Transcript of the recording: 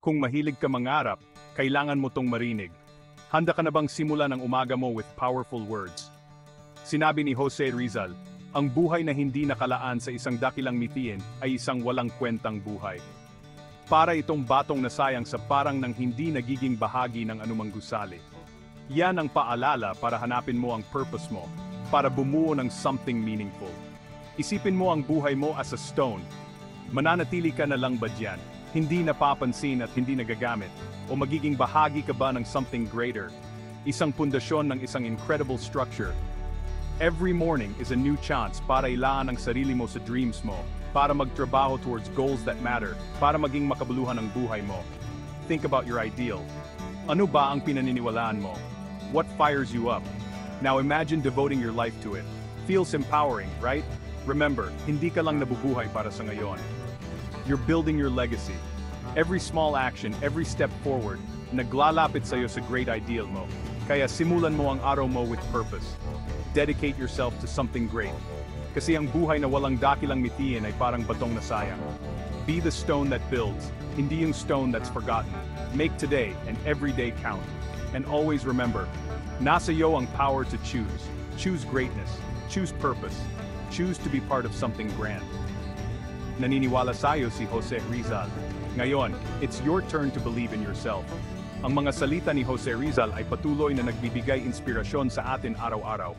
Kung mahilig ka mangarap, kailangan mo tong marinig. Handa ka na bang simulan ang umaga mo with powerful words? Sinabi ni Jose Rizal, ang buhay na hindi nakalaan sa isang dakilang mithiin ay isang walang kwentang buhay. Para itong batong nasayang sa parang nang hindi nagiging bahagi ng anumang gusali. Yan ang paalala para hanapin mo ang purpose mo, para bumuo ng something meaningful. Isipin mo ang buhay mo as a stone. Mananatili ka na lang ba diyan, hindi napapansin at hindi nagagamit, o magiging bahagi ka ba ng something greater, isang pundasyon ng isang incredible structure? Every morning is a new chance para ilaan ang sarili mo sa dreams mo, para magtrabaho towards goals that matter, para maging makabuluhan ang buhay mo. Think about your ideal. Ano ba ang pinaniniwalaan mo? What fires you up? Now imagine devoting your life to it. Feels empowering, right? Remember, hindi ka lang nabubuhay para sa ngayon. You're building your legacy. Every small action, every step forward, naglalapit sa'yo sa great ideal mo. Kaya simulan mo ang araw mo with purpose. Dedicate yourself to something great. Kasi ang buhay na walang dakilang mithiin ay parang batong nasayang. Be the stone that builds, hindi yung stone that's forgotten. Make today and every day count. And always remember, nasa iyo ang power to choose. Choose greatness. Choose purpose. Choose to be part of something grand. Naniniwala sa'yo si Jose Rizal. Ngayon, it's your turn to believe in yourself. Ang mga salita ni Jose Rizal ay patuloy na nagbibigay inspirasyon sa atin araw-araw.